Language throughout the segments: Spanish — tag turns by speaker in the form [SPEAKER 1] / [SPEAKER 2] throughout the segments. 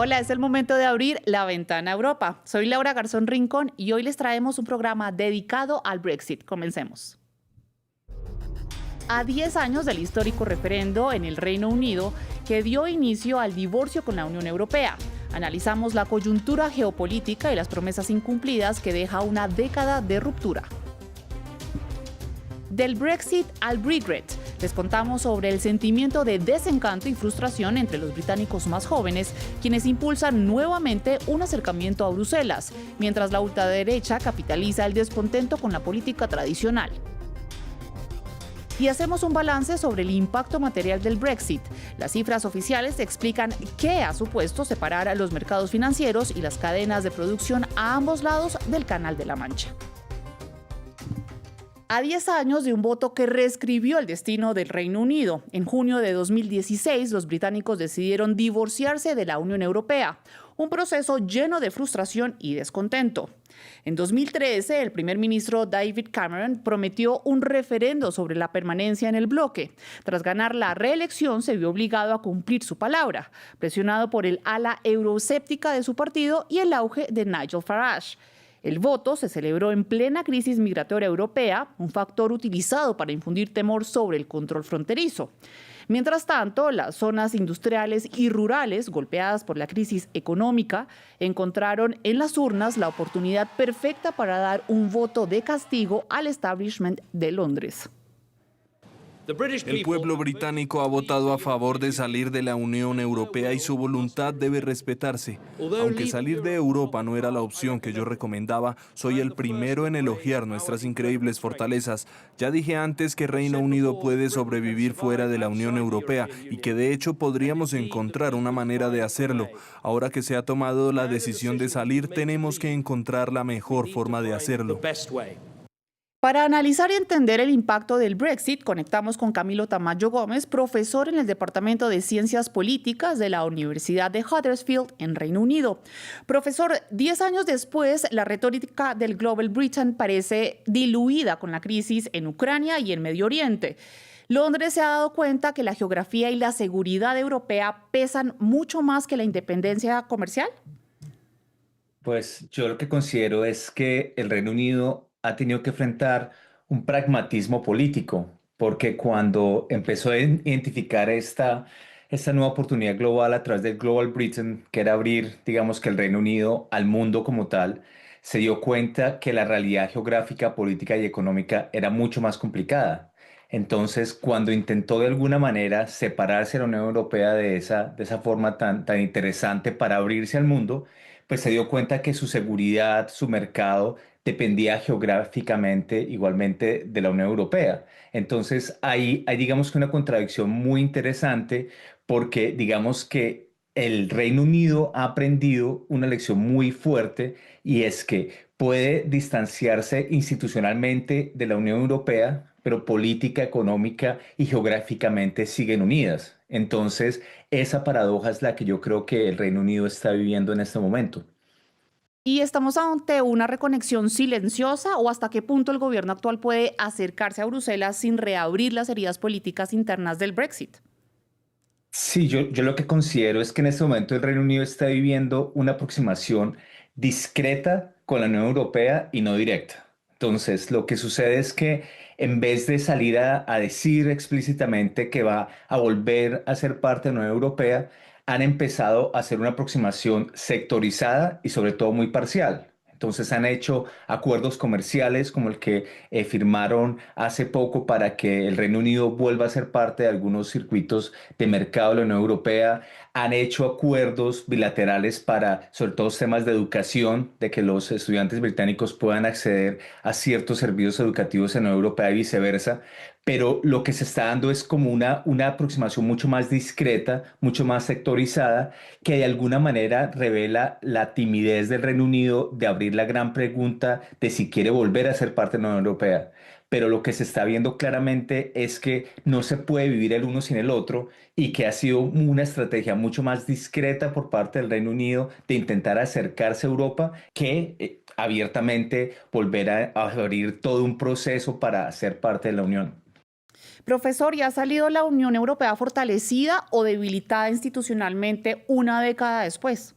[SPEAKER 1] Hola, es el momento de abrir la ventana a Europa. Soy Laura Garzón Rincón y hoy les traemos un programa dedicado al Brexit. Comencemos. A 10 años del histórico referendo en el Reino Unido que dio inicio al divorcio con la Unión Europea, analizamos la coyuntura geopolítica y las promesas incumplidas que deja una década de ruptura. Del Brexit al Regret, les contamos sobre el sentimiento de desencanto y frustración entre los británicos más jóvenes, quienes impulsan nuevamente un acercamiento a Bruselas, mientras la ultraderecha capitaliza el descontento con la política tradicional. Y hacemos un balance sobre el impacto material del Brexit. Las cifras oficiales explican qué ha supuesto separar a los mercados financieros y las cadenas de producción a ambos lados del Canal de la Mancha. A 10 años de un voto que reescribió el destino del Reino Unido, en junio de 2016 los británicos decidieron divorciarse de la Unión Europea, un proceso lleno de frustración y descontento. En 2013, el primer ministro David Cameron prometió un referendo sobre la permanencia en el bloque. Tras ganar la reelección, se vio obligado a cumplir su palabra, presionado por el ala euroescéptica de su partido y el auge de Nigel Farage. El voto se celebró en plena crisis migratoria europea, un factor utilizado para infundir temor sobre el control fronterizo. Mientras tanto, las zonas industriales y rurales, golpeadas por la crisis económica, encontraron en las urnas la oportunidad perfecta para dar un voto de castigo al establishment de Londres.
[SPEAKER 2] El pueblo británico ha votado a favor de salir de la Unión Europea y su voluntad debe respetarse. Aunque salir de Europa no era la opción que yo recomendaba, soy el primero en elogiar nuestras increíbles fortalezas. Ya dije antes que Reino Unido puede sobrevivir fuera de la Unión Europea y que de hecho podríamos encontrar una manera de hacerlo. Ahora que se ha tomado la decisión de salir, tenemos que encontrar la mejor forma de hacerlo.
[SPEAKER 1] Para analizar y entender el impacto del Brexit, conectamos con Camilo Tamayo Gómez, profesor en el Departamento de Ciencias Políticas de la Universidad de Huddersfield, en Reino Unido. Profesor, 10 años después, la retórica del Global Britain parece diluida con la crisis en Ucrania y en Medio Oriente. Londres se ha dado cuenta que la geografía y la seguridad europea pesan mucho más que la independencia comercial.
[SPEAKER 3] Pues yo lo que considero es que el Reino Unido ha tenido que enfrentar un pragmatismo político, porque cuando empezó a identificar esta nueva oportunidad global a través del Global Britain, que era abrir, digamos que el Reino Unido al mundo como tal, se dio cuenta que la realidad geográfica, política y económica era mucho más complicada. Entonces, cuando intentó de alguna manera separarse de la Unión Europea de esa forma tan interesante para abrirse al mundo, pues se dio cuenta que su seguridad, su mercado, dependía geográficamente igualmente de la Unión Europea. Entonces, hay digamos que una contradicción muy interesante porque digamos que el Reino Unido ha aprendido una lección muy fuerte y es que puede distanciarse institucionalmente de la Unión Europea, pero política, económica y geográficamente siguen unidas. Entonces, esa paradoja es la que yo creo que el Reino Unido está viviendo en este momento.
[SPEAKER 1] ¿Y estamos ante una reconexión silenciosa o hasta qué punto el gobierno actual puede acercarse a Bruselas sin reabrir las heridas políticas internas del Brexit?
[SPEAKER 3] Sí, yo lo que considero es que en este momento el Reino Unido está viviendo una aproximación discreta con la Unión Europea y no directa. Entonces, lo que sucede es que en vez de salir a decir explícitamente que va a volver a ser parte de la Unión Europea, han empezado a hacer una aproximación sectorizada y sobre todo muy parcial. Entonces han hecho acuerdos comerciales como el que firmaron hace poco para que el Reino Unido vuelva a ser parte de algunos circuitos de mercado de la Unión Europea. Han hecho acuerdos bilaterales para, sobre todo, temas de educación, de que los estudiantes británicos puedan acceder a ciertos servicios educativos en la Unión Europea y viceversa. Pero lo que se está dando es como una aproximación mucho más discreta, mucho más sectorizada, que de alguna manera revela la timidez del Reino Unido de abrir la gran pregunta de si quiere volver a ser parte de la Unión Europea. Pero lo que se está viendo claramente es que no se puede vivir el uno sin el otro y que ha sido una estrategia mucho más discreta por parte del Reino Unido de intentar acercarse a Europa que abiertamente volver a abrir todo un proceso para ser parte de la Unión.
[SPEAKER 1] Profesor, ¿y ha salido la Unión Europea fortalecida o debilitada institucionalmente una década después?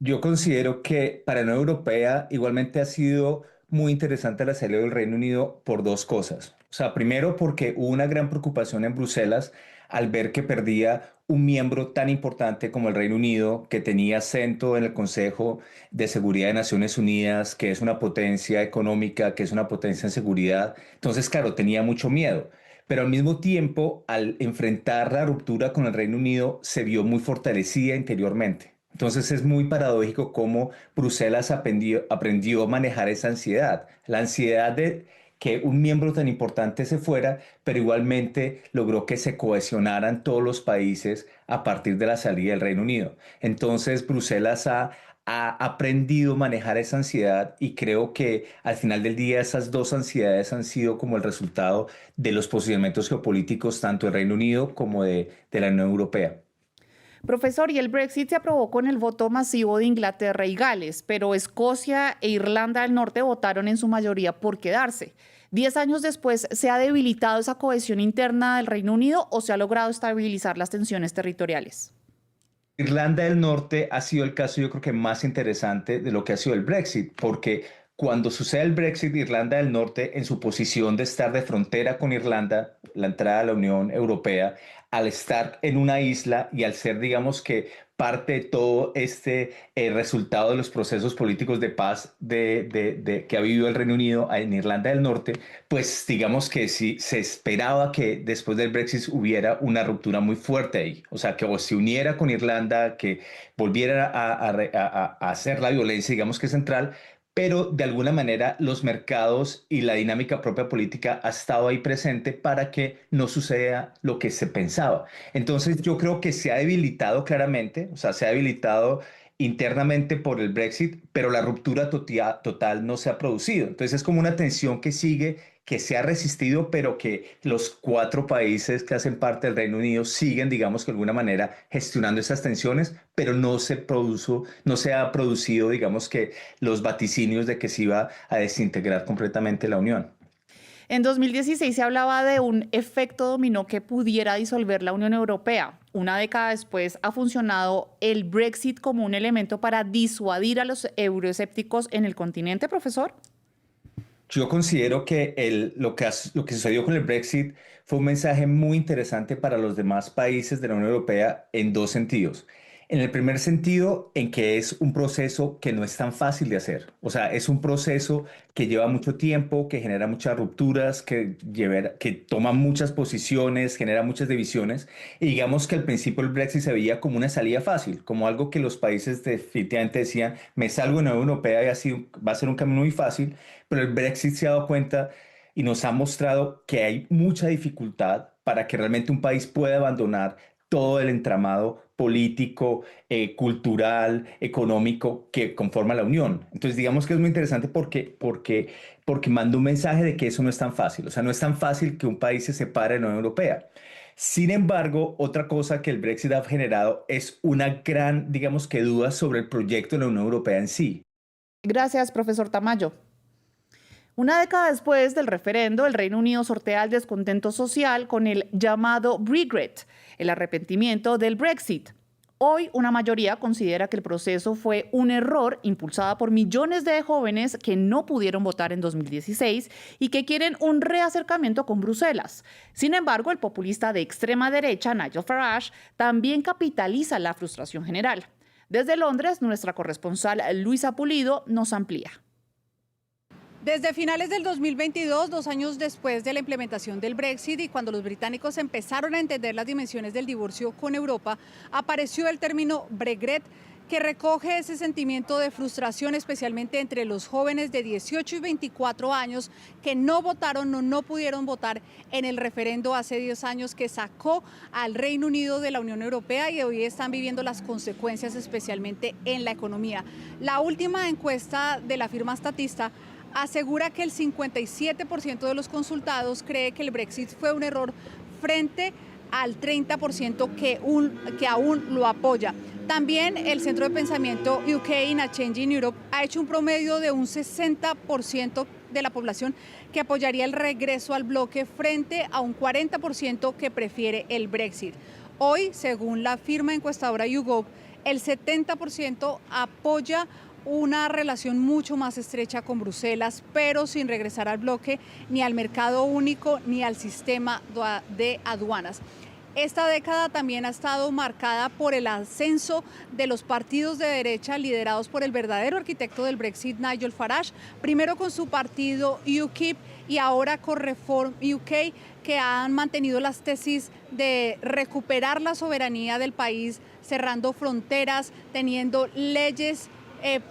[SPEAKER 3] Yo considero que para la Unión Europea igualmente ha sido muy interesante la salida del Reino Unido por dos cosas. O sea, primero porque hubo una gran preocupación en Bruselas al ver que perdía un miembro tan importante como el Reino Unido, que tenía acento en el Consejo de Seguridad de Naciones Unidas, que es una potencia económica, que es una potencia en seguridad. Entonces, claro, tenía mucho miedo. Pero al mismo tiempo, al enfrentar la ruptura con el Reino Unido, se vio muy fortalecida interiormente. Entonces es muy paradójico cómo Bruselas aprendió a manejar esa ansiedad, la ansiedad de que un miembro tan importante se fuera, pero igualmente logró que se cohesionaran todos los países a partir de la salida del Reino Unido. Entonces Bruselas ha aprendido a manejar esa ansiedad y creo que al final del día esas dos ansiedades han sido como el resultado de los posicionamientos geopolíticos tanto del Reino Unido como de la Unión Europea.
[SPEAKER 1] Profesor, y el Brexit se aprobó con el voto masivo de Inglaterra y Gales, pero Escocia e Irlanda del Norte votaron en su mayoría por quedarse. 10 años después, ¿se ha debilitado esa cohesión interna del Reino Unido o se ha logrado estabilizar las tensiones territoriales?
[SPEAKER 3] Irlanda del Norte ha sido el caso, yo creo que más interesante de lo que ha sido el Brexit, porque cuando sucede el Brexit, Irlanda del Norte, en su posición de estar de frontera con Irlanda, la entrada a la Unión Europea, al estar en una isla y al ser, digamos que, parte de todo este resultado de los procesos políticos de paz que ha vivido el Reino Unido en Irlanda del Norte, pues digamos que sí se esperaba que después del Brexit hubiera una ruptura muy fuerte ahí. O sea, que o se uniera con Irlanda, que volviera a hacer la violencia, digamos que central, pero de alguna manera los mercados y la dinámica propia política ha estado ahí presente para que no suceda lo que se pensaba. Entonces yo creo que se ha debilitado claramente, o sea, se ha debilitado internamente por el Brexit, pero la ruptura total no se ha producido. Entonces es como una tensión que sigue, que se ha resistido, pero que los cuatro países que hacen parte del Reino Unido siguen, digamos que de alguna manera, gestionando esas tensiones, pero no se ha producido, digamos que los vaticinios de que se iba a desintegrar completamente la Unión.
[SPEAKER 1] En 2016 se hablaba de un efecto dominó que pudiera disolver la Unión Europea. Una década después ha funcionado el Brexit como un elemento para disuadir a los euroescépticos en el continente, profesor.
[SPEAKER 3] Yo considero que lo que sucedió con el Brexit fue un mensaje muy interesante para los demás países de la Unión Europea en dos sentidos. En el primer sentido, en que es un proceso que no es tan fácil de hacer. O sea, es un proceso que lleva mucho tiempo, que genera muchas rupturas, que toma muchas posiciones, genera muchas divisiones. Y digamos que al principio el Brexit se veía como una salida fácil, como algo que los países definitivamente decían, me salgo de la Unión Europea y así va a ser un camino muy fácil. Pero el Brexit se ha dado cuenta y nos ha mostrado que hay mucha dificultad para que realmente un país pueda abandonar todo el entramado político, cultural, económico que conforma la Unión. Entonces, digamos que es muy interesante porque manda un mensaje de que eso no es tan fácil. O sea, no es tan fácil que un país se separe de la Unión Europea. Sin embargo, otra cosa que el Brexit ha generado es una gran, digamos que duda sobre el proyecto de la Unión Europea en sí.
[SPEAKER 1] Gracias, profesor Tamayo. Una década después del referendo, el Reino Unido sortea el descontento social con el llamado regret, el arrepentimiento del Brexit. Hoy, una mayoría considera que el proceso fue un error impulsada por millones de jóvenes que no pudieron votar en 2016 y que quieren un reacercamiento con Bruselas. Sin embargo, el populista de extrema derecha, Nigel Farage, también capitaliza la frustración general. Desde Londres, nuestra corresponsal Luisa Pulido nos amplía.
[SPEAKER 4] Desde finales del 2022, 2 años después de la implementación del Brexit y cuando los británicos empezaron a entender las dimensiones del divorcio con Europa, apareció el término Brexit, que recoge ese sentimiento de frustración, especialmente entre los jóvenes de 18 y 24 años que no votaron o no pudieron votar en el referendo hace 10 años que sacó al Reino Unido de la Unión Europea y hoy están viviendo las consecuencias, especialmente en la economía. La última encuesta de la firma Statista asegura que el 57% de los consultados cree que el Brexit fue un error frente al 30% que aún lo apoya. También el centro de pensamiento UK in a Changing Europe ha hecho un promedio de un 60% de la población que apoyaría el regreso al bloque frente a un 40% que prefiere el Brexit. Hoy, según la firma encuestadora YouGov, el 70% apoya una relación mucho más estrecha con Bruselas, pero sin regresar al bloque, ni al mercado único, ni al sistema de aduanas. Esta década también ha estado marcada por el ascenso de los partidos de derecha liderados por el verdadero arquitecto del Brexit, Nigel Farage, primero con su partido UKIP y ahora con Reform UK, que han mantenido las tesis de recuperar la soberanía del país, cerrando fronteras, teniendo leyes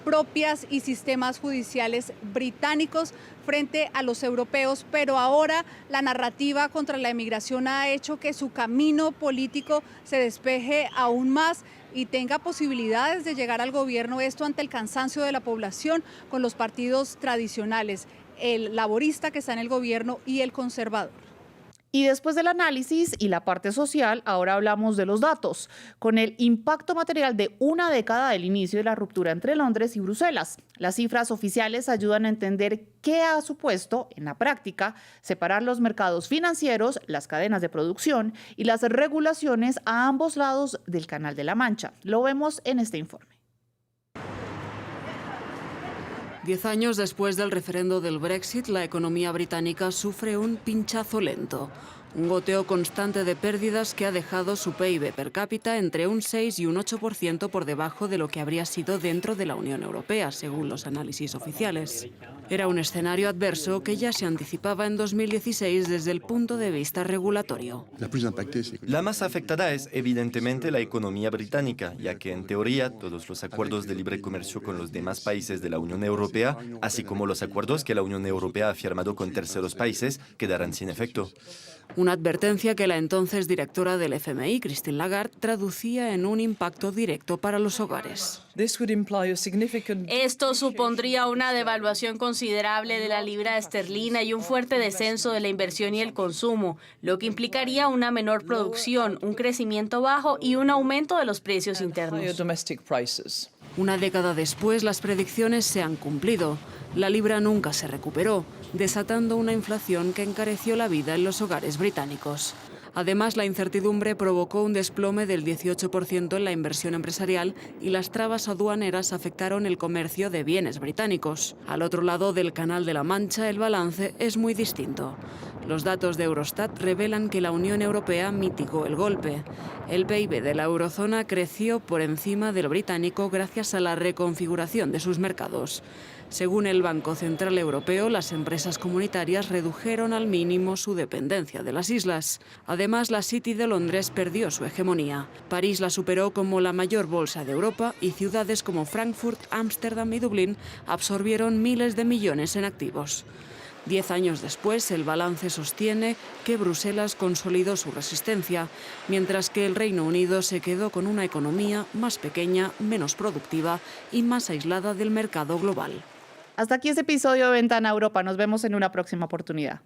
[SPEAKER 4] propias y sistemas judiciales británicos frente a los europeos, pero ahora la narrativa contra la emigración ha hecho que su camino político se despeje aún más y tenga posibilidades de llegar al gobierno, esto ante el cansancio de la población con los partidos tradicionales, el laborista que está en el gobierno y el conservador.
[SPEAKER 1] Y después del análisis y la parte social, ahora hablamos de los datos, con el impacto material de una década del inicio de la ruptura entre Londres y Bruselas. Las cifras oficiales ayudan a entender qué ha supuesto, en la práctica, separar los mercados financieros, las cadenas de producción y las regulaciones a ambos lados del Canal de la Mancha. Lo vemos en este informe.
[SPEAKER 5] 10 años después del referendo del Brexit, la economía británica sufre un pinchazo lento. Un goteo constante de pérdidas que ha dejado su PIB per cápita entre un 6 y un 8% por debajo de lo que habría sido dentro de la Unión Europea, según los análisis oficiales. Era un escenario adverso que ya se anticipaba en 2016 desde el punto de vista regulatorio.
[SPEAKER 6] La más afectada es evidentemente la economía británica, ya que en teoría todos los acuerdos de libre comercio con los demás países de la Unión Europea, así como los acuerdos que la Unión Europea ha firmado con terceros países, quedarán sin efecto.
[SPEAKER 5] Una advertencia que la entonces directora del FMI, Christine Lagarde, traducía en un impacto directo para los hogares.
[SPEAKER 7] Esto supondría una devaluación considerable de la libra esterlina y un fuerte descenso de la inversión y el consumo, lo que implicaría una menor producción, un crecimiento bajo y un aumento de los precios internos.
[SPEAKER 5] Una década después, las predicciones se han cumplido. La libra nunca se recuperó, desatando una inflación que encareció la vida en los hogares británicos. Además, la incertidumbre provocó un desplome del 18% en la inversión empresarial y las trabas aduaneras afectaron el comercio de bienes británicos. Al otro lado del Canal de la Mancha, el balance es muy distinto. Los datos de Eurostat revelan que la Unión Europea mitigó el golpe. El PIB de la eurozona creció por encima del británico gracias a la reconfiguración de sus mercados. Según el Banco Central Europeo, las empresas comunitarias redujeron al mínimo su dependencia de las islas. Además, la City de Londres perdió su hegemonía. París la superó como la mayor bolsa de Europa y ciudades como Frankfurt, Ámsterdam y Dublín absorbieron miles de millones en activos. 10 años después, el balance sostiene que Bruselas consolidó su resistencia, mientras que el Reino Unido se quedó con una economía más pequeña, menos productiva y más aislada del mercado global.
[SPEAKER 1] Hasta aquí este episodio de Ventana Europa. Nos vemos en una próxima oportunidad.